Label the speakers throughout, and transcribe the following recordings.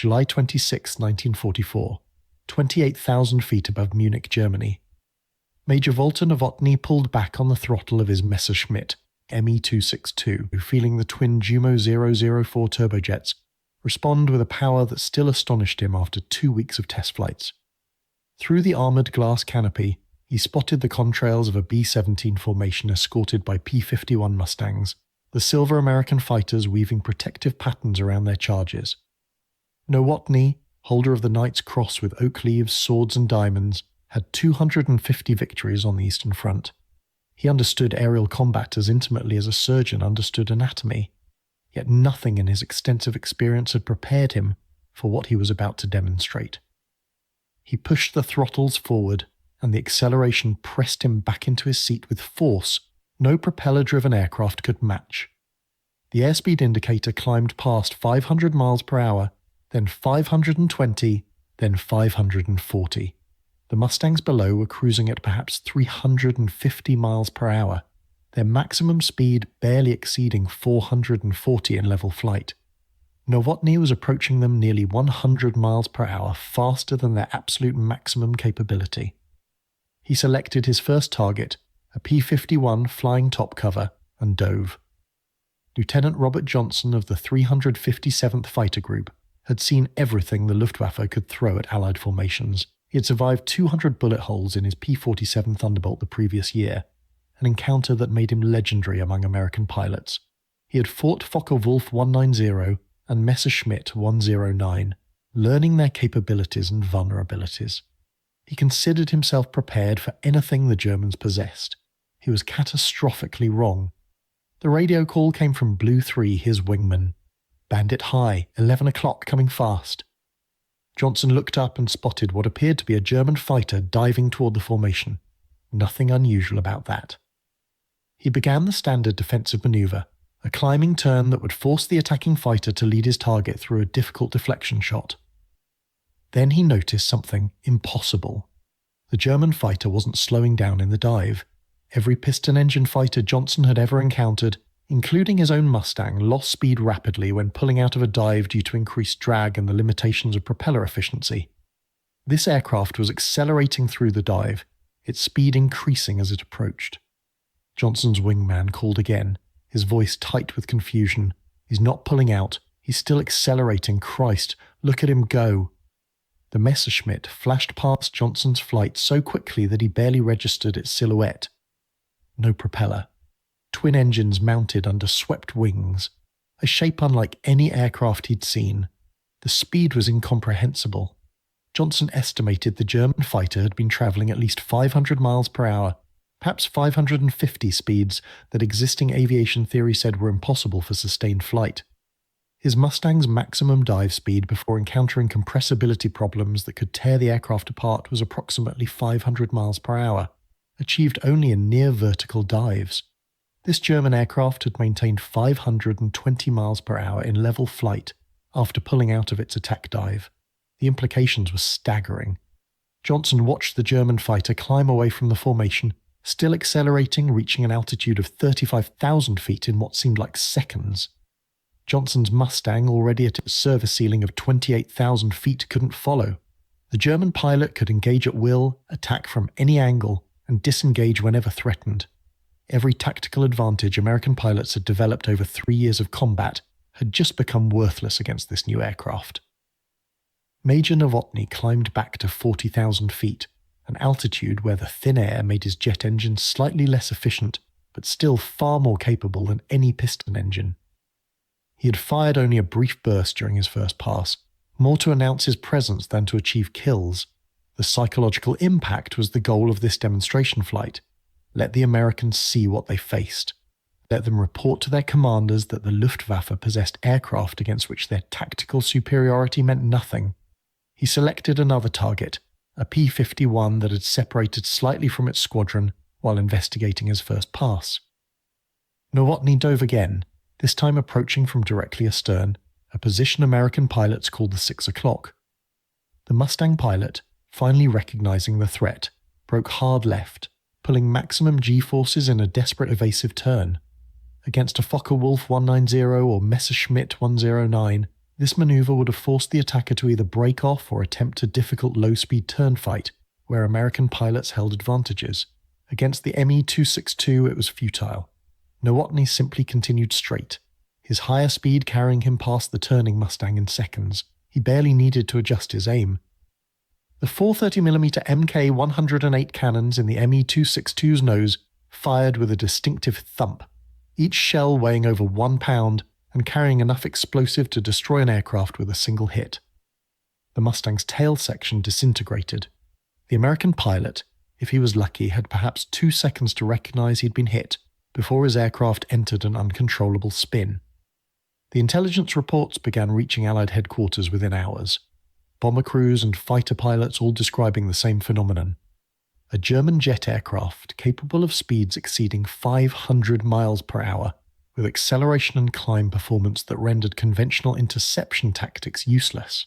Speaker 1: July 26, 1944, 28,000 feet above Munich, Germany. Major Walter Nowotny pulled back on the throttle of his Messerschmitt Me-262, feeling the twin Jumo 004 turbojets respond with a power that still astonished him after 2 weeks of test flights. Through the armoured glass canopy, he spotted the contrails of a B-17 formation escorted by P-51 Mustangs, the silver American fighters weaving protective patterns around their charges. Nowotny, holder of the Knight's Cross with oak leaves, swords and diamonds, had 250 victories on the Eastern Front. He understood aerial combat as intimately as a surgeon understood anatomy, yet nothing in his extensive experience had prepared him for what he was about to demonstrate. He pushed the throttles forward, and the acceleration pressed him back into his seat with force no propeller-driven aircraft could match. The airspeed indicator climbed past 500 miles per hour, then 520, then 540. The Mustangs below were cruising at perhaps 350 miles per hour, their maximum speed barely exceeding 440 in level flight. Nowotny was approaching them nearly 100 miles per hour faster than their absolute maximum capability. He selected his first target, a P-51 flying top cover, and dove. Lieutenant Robert Johnson of the 357th Fighter Group had seen everything the Luftwaffe could throw at Allied formations. He had survived 200 bullet holes in his P-47 Thunderbolt the previous year, an encounter that made him legendary among American pilots. He had fought Focke-Wulf 190 and Messerschmitt 109, learning their capabilities and vulnerabilities. He considered himself prepared for anything the Germans possessed. He was catastrophically wrong. The radio call came from Blue 3, his wingman. "Bandit high, 11 o'clock, coming fast." Johnson looked up and spotted what appeared to be a German fighter diving toward the formation. Nothing unusual about that. He began the standard defensive maneuver, a climbing turn that would force the attacking fighter to lead his target through a difficult deflection shot. Then he noticed something impossible. The German fighter wasn't slowing down in the dive. Every piston-engine fighter Johnson had ever encountered, including his own Mustang, lost speed rapidly when pulling out of a dive due to increased drag and the limitations of propeller efficiency. This aircraft was accelerating through the dive, its speed increasing as it approached. Johnson's wingman called again, his voice tight with confusion. "He's not pulling out. He's still accelerating. Christ, look at him go." The Messerschmitt flashed past Johnson's flight so quickly that he barely registered its silhouette. No propeller. Twin engines mounted under swept wings, a shape unlike any aircraft he'd seen. The speed was incomprehensible. Johnson estimated the German fighter had been travelling at least 500 miles per hour, perhaps 550 speeds that existing aviation theory said were impossible for sustained flight. His Mustang's maximum dive speed before encountering compressibility problems that could tear the aircraft apart was approximately 500 miles per hour, achieved only in near vertical dives. This German aircraft had maintained 520 miles per hour in level flight after pulling out of its attack dive. The implications were staggering. Johnson watched the German fighter climb away from the formation, still accelerating, reaching an altitude of 35,000 feet in what seemed like seconds. Johnson's Mustang, already at its service ceiling of 28,000 feet, couldn't follow. The German pilot could engage at will, attack from any angle, and disengage whenever threatened. Every tactical advantage American pilots had developed over 3 years of combat had just become worthless against this new aircraft. Major Nowotny climbed back to 40,000 feet, an altitude where the thin air made his jet engine slightly less efficient, but still far more capable than any piston engine. He had fired only a brief burst during his first pass, more to announce his presence than to achieve kills. The psychological impact was the goal of this demonstration flight. Let the Americans see what they faced. Let them report to their commanders that the Luftwaffe possessed aircraft against which their tactical superiority meant nothing. He selected another target, a P-51 that had separated slightly from its squadron while investigating his first pass. Nowotny dove again, this time approaching from directly astern, a position American pilots called the 6 o'clock. The Mustang pilot, finally recognizing the threat, broke hard left, pulling maximum G-forces in a desperate evasive turn. Against a Focke-Wulf 190 or Messerschmitt 109, This maneuver would have forced the attacker to either break off or attempt a difficult low-speed turn fight, where American pilots held advantages. Against the Me-262, it was futile. Nowotny simply continued straight, his higher speed carrying him past the turning Mustang in seconds. He barely needed to adjust his aim. The 430mm Mk-108 cannons in the Me-262's nose fired with a distinctive thump, each shell weighing over 1 pound and carrying enough explosive to destroy an aircraft with a single hit. The Mustang's tail section disintegrated. The American pilot, if he was lucky, had perhaps 2 seconds to recognize he'd been hit before his aircraft entered an uncontrollable spin. The intelligence reports began reaching Allied headquarters within hours, bomber crews and fighter pilots all describing the same phenomenon. A German jet aircraft capable of speeds exceeding 500 miles per hour, with acceleration and climb performance that rendered conventional interception tactics useless.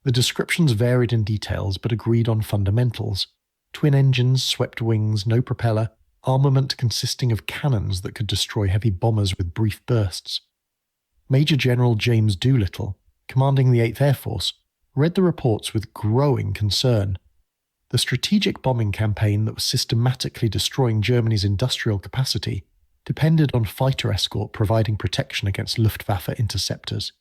Speaker 1: The descriptions varied in details but agreed on fundamentals: twin engines, swept wings, no propeller, armament consisting of cannons that could destroy heavy bombers with brief bursts. Major General James Doolittle, commanding the 8th Air Force, read the reports with growing concern. The strategic bombing campaign that was systematically destroying Germany's industrial capacity depended on fighter escort providing protection against Luftwaffe interceptors.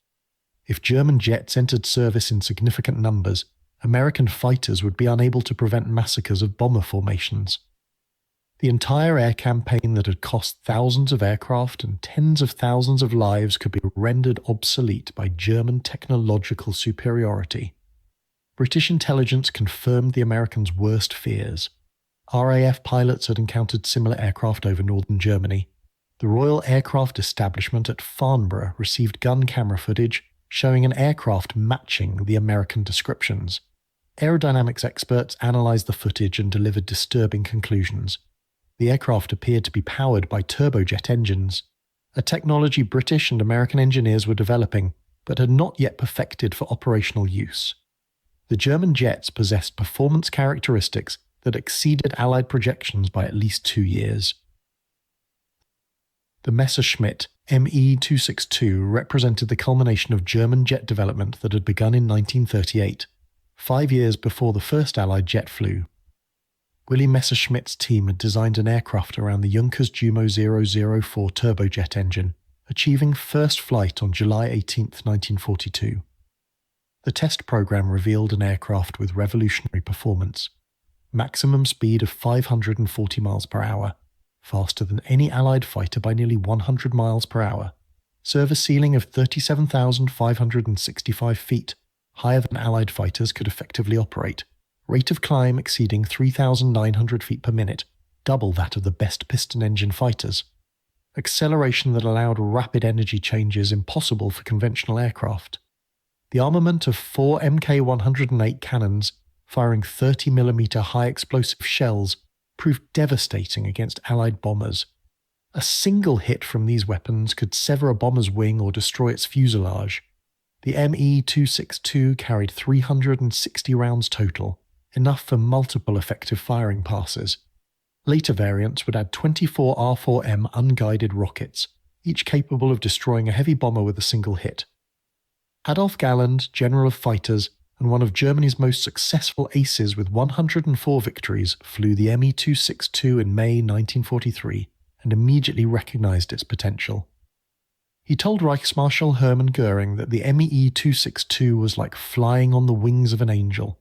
Speaker 1: If German jets entered service in significant numbers, American fighters would be unable to prevent massacres of bomber formations. The entire air campaign that had cost thousands of aircraft and tens of thousands of lives could be rendered obsolete by German technological superiority. British intelligence confirmed the Americans' worst fears. RAF pilots had encountered similar aircraft over northern Germany. The Royal Aircraft Establishment at Farnborough received gun camera footage showing an aircraft matching the American descriptions. Aerodynamics experts analysed the footage and delivered disturbing conclusions. The aircraft appeared to be powered by turbojet engines, a technology British and American engineers were developing, but had not yet perfected for operational use. The German jets possessed performance characteristics that exceeded Allied projections by at least 2 years. The Messerschmitt Me-262 represented the culmination of German jet development that had begun in 1938, 5 years before the first Allied jet flew. Willy Messerschmitt's team had designed an aircraft around the Junkers Jumo 004 turbojet engine, achieving first flight on July 18, 1942. The test program revealed an aircraft with revolutionary performance: maximum speed of 540 miles per hour, faster than any Allied fighter by nearly 100 miles per hour, service ceiling of 37,565 feet, higher than Allied fighters could effectively operate, rate of climb exceeding 3,900 feet per minute, double that of the best piston-engine fighters, acceleration that allowed rapid energy changes impossible for conventional aircraft. The armament of 4 Mk-108 cannons, firing 30mm high-explosive shells, proved devastating against Allied bombers. A single hit from these weapons could sever a bomber's wing or destroy its fuselage. The Me-262 carried 360 rounds total, enough for multiple effective firing passes. Later variants would add 24 R4M unguided rockets, each capable of destroying a heavy bomber with a single hit. Adolf Galland, General of Fighters, and one of Germany's most successful aces with 104 victories, flew the Me-262 in May 1943 and immediately recognized its potential. He told Reichsmarschall Hermann Göring that the Me-262 was like flying on the wings of an angel,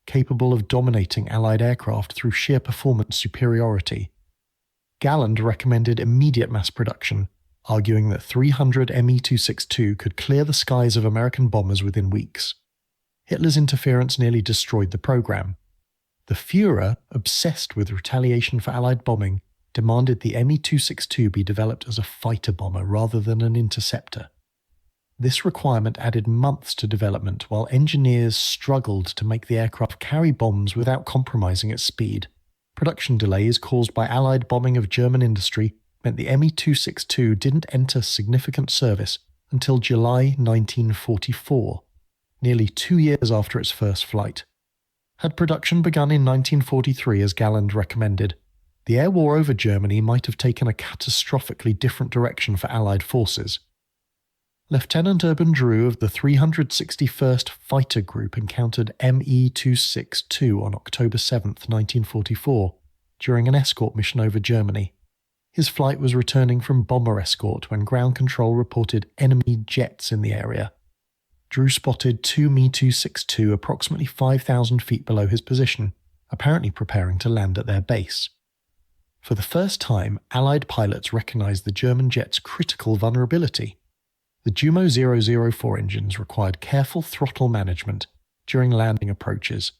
Speaker 1: capable of dominating Allied aircraft through sheer performance superiority. Galland recommended immediate mass production, arguing that 300 Me-262 could clear the skies of American bombers within weeks. Hitler's interference nearly destroyed the program. The Führer, obsessed with retaliation for Allied bombing, demanded the Me-262 be developed as a fighter bomber rather than an interceptor. This requirement added months to development while engineers struggled to make the aircraft carry bombs without compromising its speed. Production delays caused by Allied bombing of German industry meant the Me-262 didn't enter significant service until July 1944, nearly 2 years after its first flight. Had production begun in 1943 as Galland recommended, the air war over Germany might have taken a catastrophically different direction for Allied forces. Lieutenant Urban Drew of the 361st Fighter Group encountered ME-262 on October 7, 1944, during an escort mission over Germany. His flight was returning from bomber escort when ground control reported enemy jets in the area. Drew spotted two Me-262 approximately 5,000 feet below his position, apparently preparing to land at their base. For the first time, Allied pilots recognized the German jet's critical vulnerability. The Jumo 004 engines required careful throttle management during landing approaches.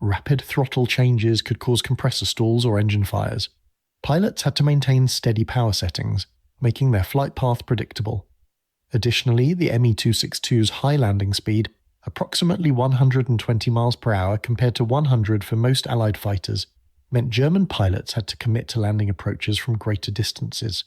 Speaker 1: Rapid throttle changes could cause compressor stalls or engine fires. Pilots had to maintain steady power settings, making their flight path predictable. Additionally, the Me-262's high landing speed, approximately 120 miles per hour compared to 100 for most Allied fighters, meant German pilots had to commit to landing approaches from greater distances.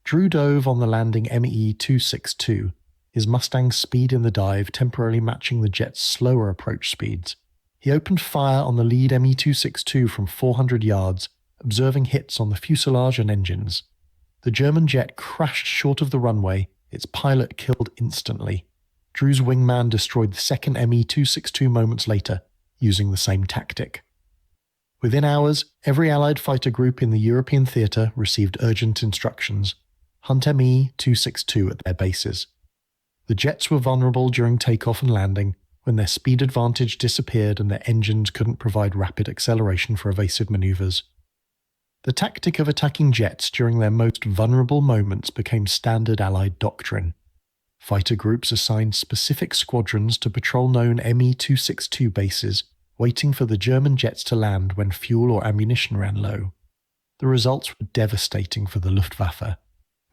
Speaker 1: Drew dove on the landing Me-262, his Mustang's speed in the dive temporarily matching the jet's slower approach speeds. He opened fire on the lead Me-262 from 400 yards, observing hits on the fuselage and engines. The German jet crashed short of the runway, its pilot killed instantly. Drew's wingman destroyed the second Me-262 moments later, using the same tactic. Within hours, every Allied fighter group in the European theatre received urgent instructions: hunt Me-262 at their bases. The jets were vulnerable during takeoff and landing, when their speed advantage disappeared and their engines couldn't provide rapid acceleration for evasive maneuvers. The tactic of attacking jets during their most vulnerable moments became standard Allied doctrine. Fighter groups assigned specific squadrons to patrol known Me-262 bases, waiting for the German jets to land when fuel or ammunition ran low. The results were devastating for the Luftwaffe.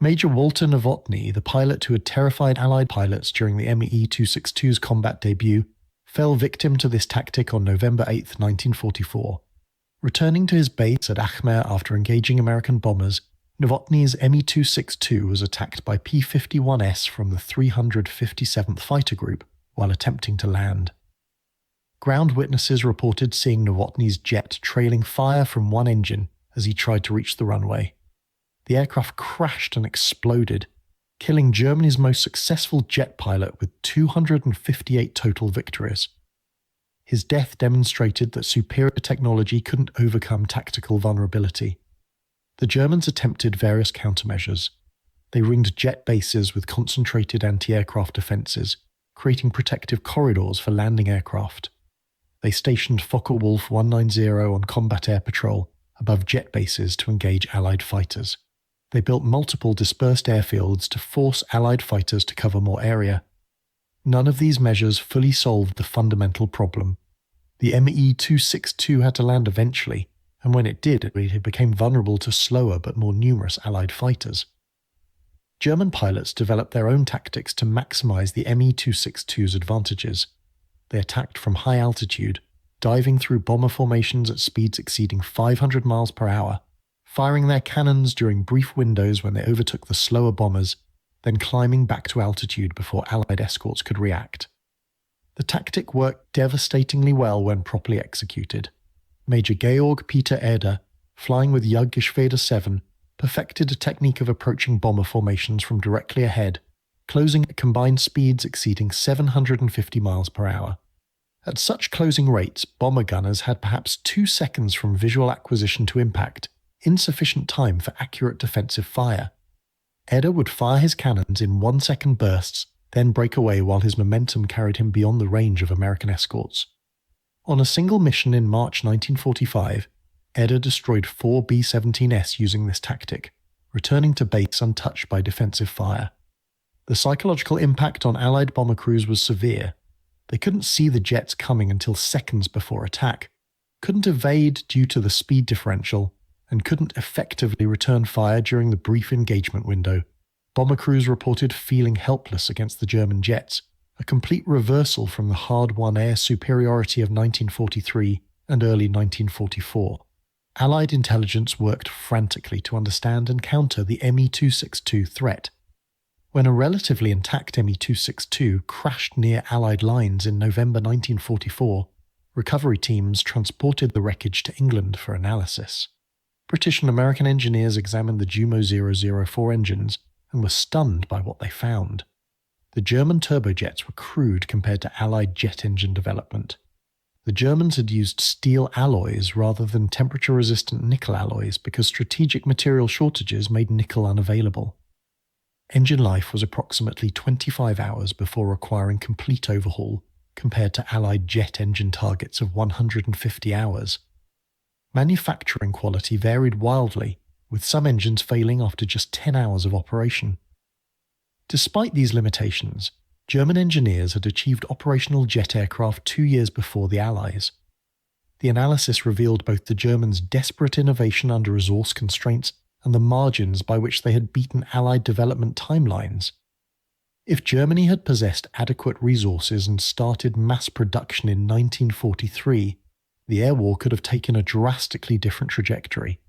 Speaker 1: Major Walter Nowotny, the pilot who had terrified Allied pilots during the Me-262's combat debut, fell victim to this tactic on November 8, 1944. Returning to his base at Achmer after engaging American bombers, Nowotny's Me-262 was attacked by P-51s from the 357th Fighter Group while attempting to land. Ground witnesses reported seeing Nowotny's jet trailing fire from one engine as he tried to reach the runway. The aircraft crashed and exploded, killing Germany's most successful jet pilot with 258 total victories. His death demonstrated that superior technology couldn't overcome tactical vulnerability. The Germans attempted various countermeasures. They ringed jet bases with concentrated anti-aircraft defences, creating protective corridors for landing aircraft. They stationed Focke-Wulf 190 on combat air patrol above jet bases to engage Allied fighters. They built multiple dispersed airfields to force Allied fighters to cover more area. None of these measures fully solved the fundamental problem. The Me-262 had to land eventually, and when it did, it became vulnerable to slower but more numerous Allied fighters. German pilots developed their own tactics to maximize the Me-262's advantages. They attacked from high altitude, diving through bomber formations at speeds exceeding 500 miles per hour, firing their cannons during brief windows when they overtook the slower bombers, then climbing back to altitude before Allied escorts could react. The tactic worked devastatingly well when properly executed. Major Georg Peter Eder, flying with Jagdgeschwader 7, perfected a technique of approaching bomber formations from directly ahead, closing at combined speeds exceeding 750 miles per hour. At such closing rates, bomber gunners had perhaps 2 seconds from visual acquisition to impact, insufficient time for accurate defensive fire. Eder would fire his cannons in 1-second bursts, then break away while his momentum carried him beyond the range of American escorts. On a single mission in March 1945, Eder destroyed 4 B-17s using this tactic, returning to base untouched by defensive fire. The psychological impact on Allied bomber crews was severe. They couldn't see the jets coming until seconds before attack, couldn't evade due to the speed differential, and couldn't effectively return fire during the brief engagement window. Bomber crews reported feeling helpless against the German jets, a complete reversal from the hard-won air superiority of 1943 and early 1944. Allied intelligence worked frantically to understand and counter the Me-262 threat. When a relatively intact Me-262 crashed near Allied lines in November 1944, recovery teams transported the wreckage to England for analysis. British and American engineers examined the Jumo 004 engines and were stunned by what they found. The German turbojets were crude compared to Allied jet engine development. The Germans had used steel alloys rather than temperature-resistant nickel alloys because strategic material shortages made nickel unavailable. Engine life was approximately 25 hours before requiring complete overhaul, compared to Allied jet engine targets of 150 hours. Manufacturing quality varied wildly, with some engines failing after just 10 hours of operation. Despite these limitations, German engineers had achieved operational jet aircraft 2 years before the Allies. The analysis revealed both the Germans' desperate innovation under resource constraints and the margins by which they had beaten Allied development timelines. If Germany had possessed adequate resources and started mass production in 1943, the air war could have taken a drastically different trajectory.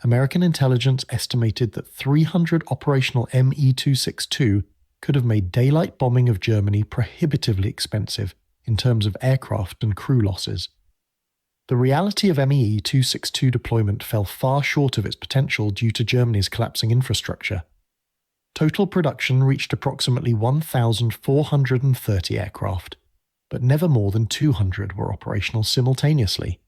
Speaker 1: American intelligence estimated that 300 operational Me-262 could have made daylight bombing of Germany prohibitively expensive in terms of aircraft and crew losses. The reality of Me-262 deployment fell far short of its potential due to Germany's collapsing infrastructure. Total production reached approximately 1,430 aircraft, but never more than 200 were operational simultaneously.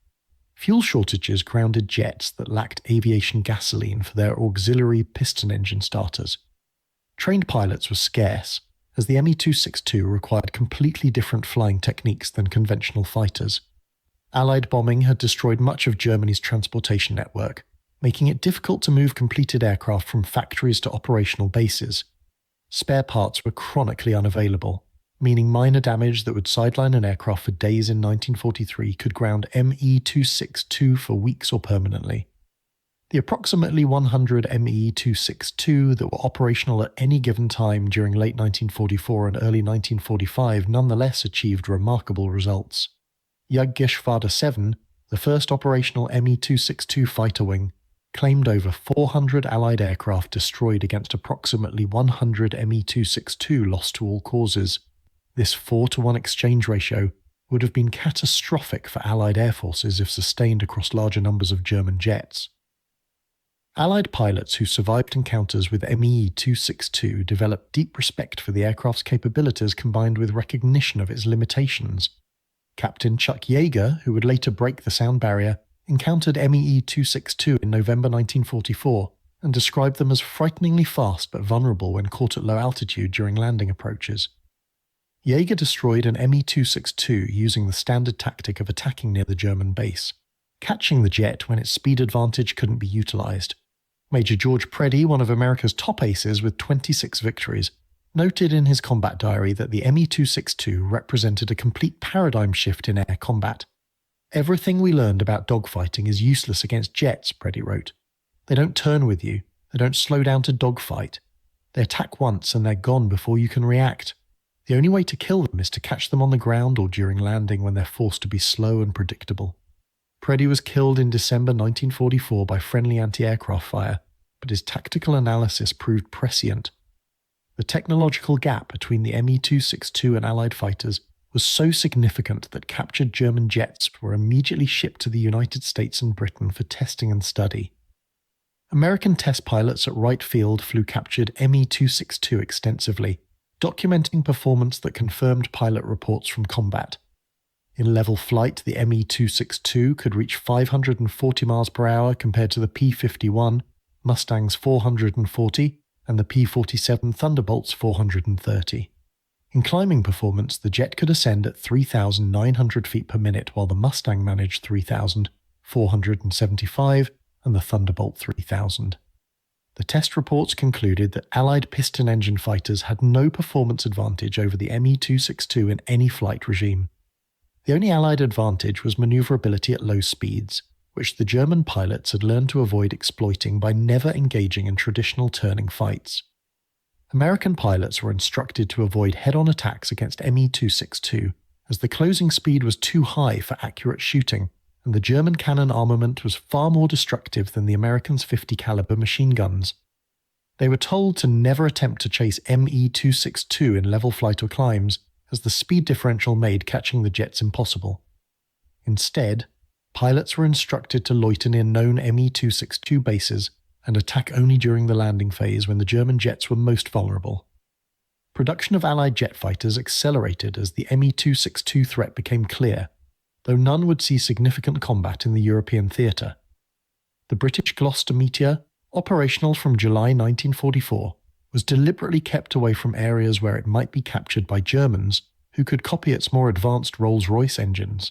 Speaker 1: Fuel shortages grounded jets that lacked aviation gasoline for their auxiliary piston-engine starters. Trained pilots were scarce, as the Me-262 required completely different flying techniques than conventional fighters. Allied bombing had destroyed much of Germany's transportation network, making it difficult to move completed aircraft from factories to operational bases. Spare parts were chronically unavailable, meaning minor damage that would sideline an aircraft for days in 1943 could ground Me-262 for weeks or permanently. The approximately 100 Me-262 that were operational at any given time during late 1944 and early 1945 nonetheless achieved remarkable results. Jagdgeschwader 7, the first operational Me-262 fighter wing, claimed over 400 Allied aircraft destroyed against approximately 100 Me-262 lost to all causes. This 4-to-1 exchange ratio would have been catastrophic for Allied air forces if sustained across larger numbers of German jets. Allied pilots who survived encounters with Me-262 developed deep respect for the aircraft's capabilities combined with recognition of its limitations. Captain Chuck Yeager, who would later break the sound barrier, encountered Me-262 in November 1944 and described them as frighteningly fast but vulnerable when caught at low altitude during landing approaches. Yeager destroyed an Me-262 using the standard tactic of attacking near the German base, catching the jet when its speed advantage couldn't be utilized. Major George Preddy, one of America's top aces with 26 victories, noted in his combat diary that the Me-262 represented a complete paradigm shift in air combat. "Everything we learned about dogfighting is useless against jets," Preddy wrote. "They don't turn with you, they don't slow down to dogfight. They attack once and they're gone before you can react. The only way to kill them is to catch them on the ground or during landing when they're forced to be slow and predictable." Preddy was killed in December 1944 by friendly anti-aircraft fire, but his tactical analysis proved prescient. The technological gap between the Me-262 and Allied fighters was so significant that captured German jets were immediately shipped to the United States and Britain for testing and study. American test pilots at Wright Field flew captured Me-262 extensively, documenting performance that confirmed pilot reports from combat. In level flight, the Me-262 could reach 540 miles per hour compared to the P-51 Mustang's 440 and the P-47 Thunderbolt's 430. In climbing performance, the jet could ascend at 3,900 feet per minute while the Mustang managed 3,475 and the Thunderbolt 3,000. The test reports concluded that Allied piston-engine fighters had no performance advantage over the Me-262 in any flight regime. The only Allied advantage was maneuverability at low speeds, which the German pilots had learned to avoid exploiting by never engaging in traditional turning fights. American pilots were instructed to avoid head-on attacks against Me-262, as the closing speed was too high for accurate shooting, and the German cannon armament was far more destructive than the Americans' 50 caliber machine guns. They were told to never attempt to chase Me-262 in level flight or climbs, as the speed differential made catching the jets impossible. Instead, pilots were instructed to loiter near known Me-262 bases and attack only during the landing phase when the German jets were most vulnerable. Production of Allied jet fighters accelerated as the Me-262 threat became clear, though none would see significant combat in the European theatre. The British Gloucester Meteor, operational from July 1944, was deliberately kept away from areas where it might be captured by Germans who could copy its more advanced Rolls-Royce engines.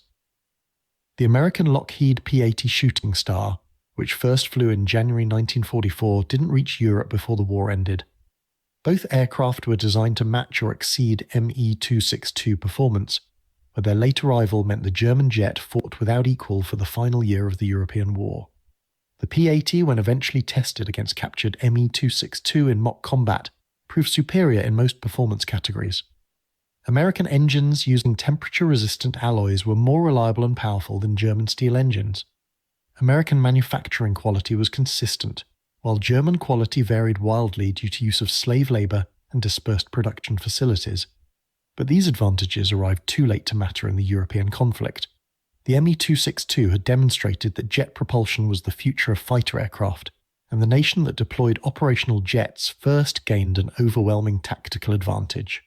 Speaker 1: The American Lockheed P-80 Shooting Star, which first flew in January 1944, didn't reach Europe before the war ended. Both aircraft were designed to match or exceed Me-262 performance, but their late arrival meant the German jet fought without equal for the final year of the European War. The P-80, when eventually tested against captured Me-262 in mock combat, proved superior in most performance categories. American engines using temperature-resistant alloys were more reliable and powerful than German steel engines. American manufacturing quality was consistent, while German quality varied wildly due to use of slave labor and dispersed production facilities. But these advantages arrived too late to matter in the European conflict. The Me-262 had demonstrated that jet propulsion was the future of fighter aircraft, and the nation that deployed operational jets first gained an overwhelming tactical advantage.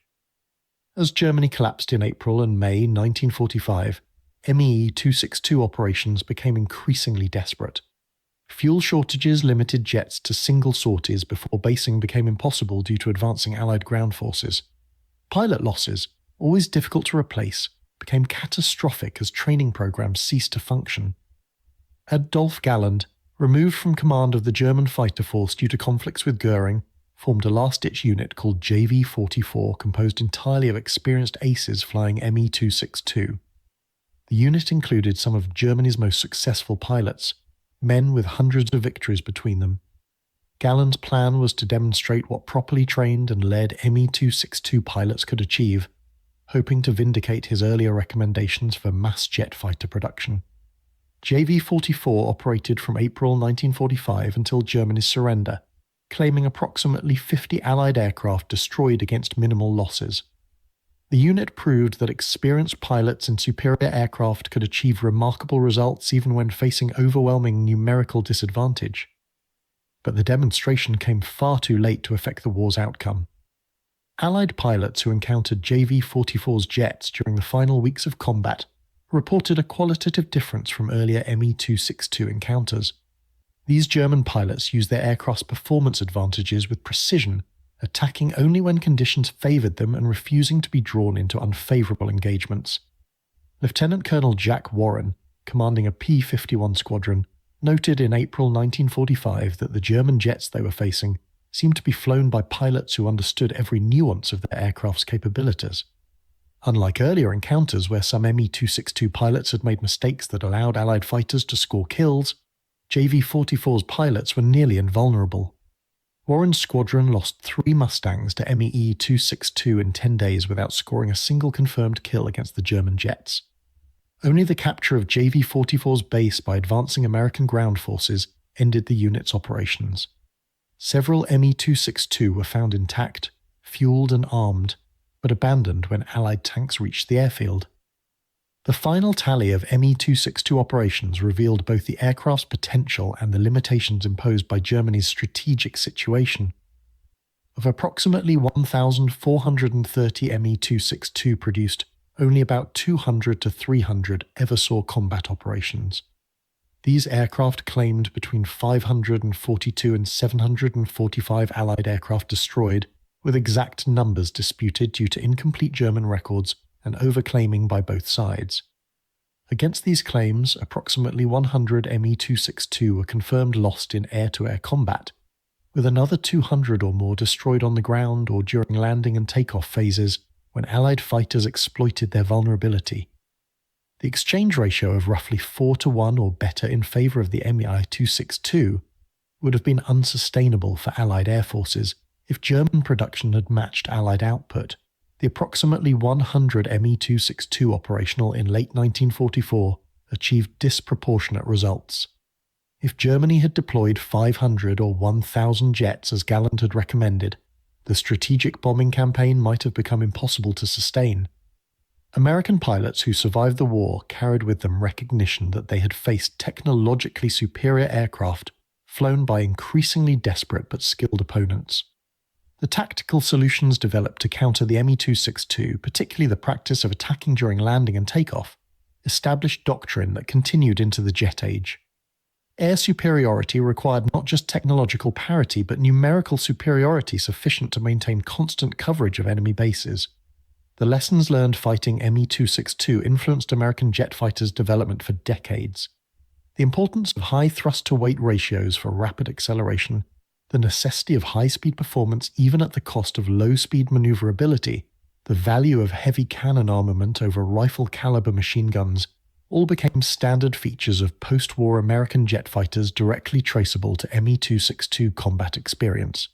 Speaker 1: As Germany collapsed in April and May 1945, Me-262 operations became increasingly desperate. Fuel shortages limited jets to single sorties before basing became impossible due to advancing Allied ground forces. Pilot losses, always difficult to replace, became catastrophic as training programs ceased to function. Adolf Galland, removed from command of the German fighter force due to conflicts with Goering, formed a last-ditch unit called JV-44 composed entirely of experienced aces flying Me-262. The unit included some of Germany's most successful pilots, men with hundreds of victories between them. Galland's plan was to demonstrate what properly trained and led Me-262 pilots could achieve, hoping to vindicate his earlier recommendations for mass jet fighter production. JV-44 operated from April 1945 until Germany's surrender, claiming approximately 50 Allied aircraft destroyed against minimal losses. The unit proved that experienced pilots in superior aircraft could achieve remarkable results even when facing overwhelming numerical disadvantage. But the demonstration came far too late to affect the war's outcome. Allied pilots who encountered JV-44's jets during the final weeks of combat reported a qualitative difference from earlier Me-262 encounters. These German pilots used their aircraft's performance advantages with precision, attacking only when conditions favoured them and refusing to be drawn into unfavourable engagements. Lieutenant Colonel Jack Warren, commanding a P-51 squadron, noted in April 1945 that the German jets they were facing seemed to be flown by pilots who understood every nuance of their aircraft's capabilities. Unlike earlier encounters where some Me-262 pilots had made mistakes that allowed Allied fighters to score kills, JV-44's pilots were nearly invulnerable. Warren's squadron lost 3 Mustangs to Me-262 in 10 days without scoring a single confirmed kill against the German jets. Only the capture of JV-44's base by advancing American ground forces ended the unit's operations. Several Me-262 were found intact, fueled and armed, but abandoned when Allied tanks reached the airfield. The final tally of Me-262 operations revealed both the aircraft's potential and the limitations imposed by Germany's strategic situation. Of approximately 1,430 Me-262 produced, only about 200 to 300 ever saw combat operations. These aircraft claimed between 542 and 745 Allied aircraft destroyed, with exact numbers disputed due to incomplete German records and overclaiming by both sides. Against these claims, approximately 100 Me-262 were confirmed lost in air-to-air combat, with another 200 or more destroyed on the ground or during landing and takeoff phases when Allied fighters exploited their vulnerability. The exchange ratio of roughly 4-to-1 or better in favour of the Me-262 would have been unsustainable for Allied air forces if German production had matched Allied output. The approximately 100 Me-262 operational in late 1944 achieved disproportionate results. If Germany had deployed 500 or 1,000 jets as Galland had recommended, the strategic bombing campaign might have become impossible to sustain. American pilots who survived the war carried with them recognition that they had faced technologically superior aircraft flown by increasingly desperate but skilled opponents. The tactical solutions developed to counter the Me-262, particularly the practice of attacking during landing and takeoff, established doctrine that continued into the jet age. Air superiority required not just technological parity but numerical superiority sufficient to maintain constant coverage of enemy bases. The lessons learned fighting Me-262 influenced American jet fighters' development for decades. The importance of high thrust-to-weight ratios for rapid acceleration, the necessity of high-speed performance even at the cost of low-speed maneuverability, the value of heavy cannon armament over rifle-caliber machine guns, all became standard features of post-war American jet fighters directly traceable to Me-262 combat experience.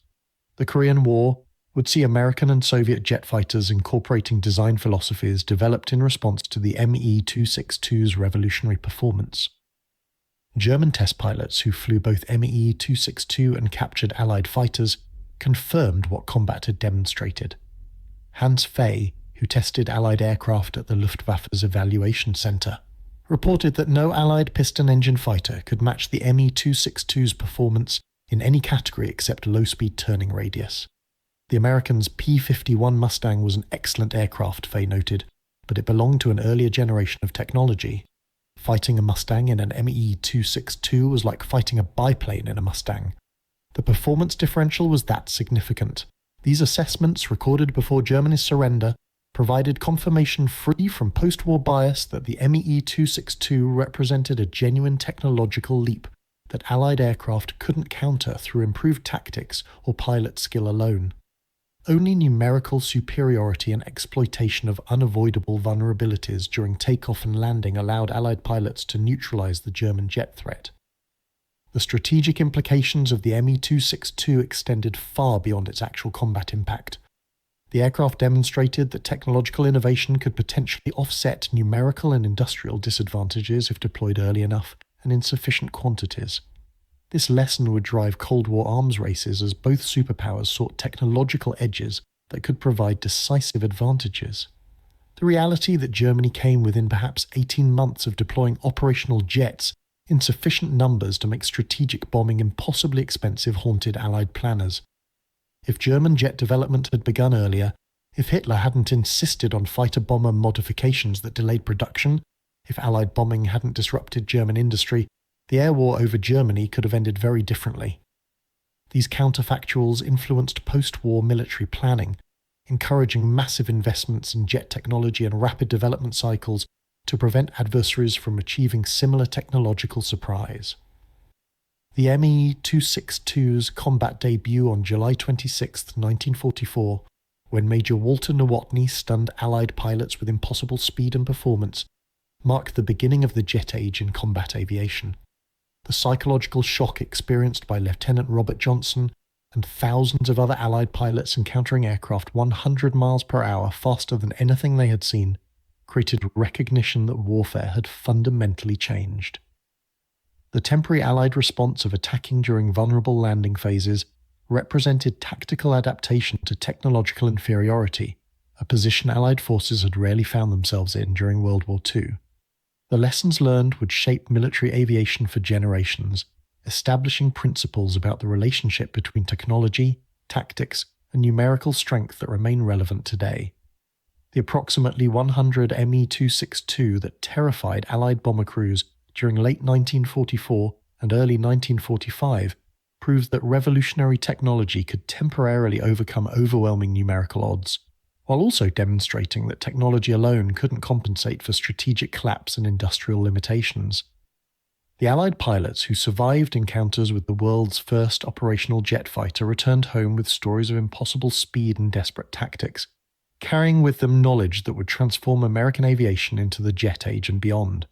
Speaker 1: The Korean War would see American and Soviet jet fighters incorporating design philosophies developed in response to the Me-262's revolutionary performance. German test pilots who flew both Me-262 and captured Allied fighters confirmed what combat had demonstrated. Hans Fay, who tested Allied aircraft at the Luftwaffe's Evaluation Center, reported that no Allied piston-engine fighter could match the Me-262's performance in any category except low-speed turning radius. The Americans' P-51 Mustang was an excellent aircraft, Fay noted, but it belonged to an earlier generation of technology. Fighting a Mustang in an Me-262 was like fighting a biplane in a Mustang. The performance differential was that significant. These assessments, recorded before Germany's surrender, provided confirmation free from post-war bias that the Me-262 represented a genuine technological leap that Allied aircraft couldn't counter through improved tactics or pilot skill alone. Only numerical superiority and exploitation of unavoidable vulnerabilities during takeoff and landing allowed Allied pilots to neutralize the German jet threat. The strategic implications of the Me-262 extended far beyond its actual combat impact. The aircraft demonstrated that technological innovation could potentially offset numerical and industrial disadvantages if deployed early enough and in sufficient quantities. This lesson would drive Cold War arms races as both superpowers sought technological edges that could provide decisive advantages. The reality that Germany came within perhaps 18 months of deploying operational jets in sufficient numbers to make strategic bombing impossibly expensive haunted Allied planners. If German jet development had begun earlier, if Hitler hadn't insisted on fighter-bomber modifications that delayed production, if Allied bombing hadn't disrupted German industry, the air war over Germany could have ended very differently. These counterfactuals influenced post-war military planning, encouraging massive investments in jet technology and rapid development cycles to prevent adversaries from achieving similar technological surprise. The Me-262's combat debut on July 26, 1944, when Major Walter Nowotny stunned Allied pilots with impossible speed and performance, marked the beginning of the jet age in combat aviation. The psychological shock experienced by Lieutenant Robert Johnson and thousands of other Allied pilots encountering aircraft 100 miles per hour faster than anything they had seen created recognition that warfare had fundamentally changed. The temporary Allied response of attacking during vulnerable landing phases represented tactical adaptation to technological inferiority, a position Allied forces had rarely found themselves in during World War II. The lessons learned would shape military aviation for generations, establishing principles about the relationship between technology, tactics, and numerical strength that remain relevant today. The approximately 100 Me-262 that terrified Allied bomber crews during late 1944 and early 1945 proved that revolutionary technology could temporarily overcome overwhelming numerical odds, while also demonstrating that technology alone couldn't compensate for strategic collapse and industrial limitations. The Allied pilots who survived encounters with the world's first operational jet fighter returned home with stories of impossible speed and desperate tactics, carrying with them knowledge that would transform American aviation into the jet age and beyond.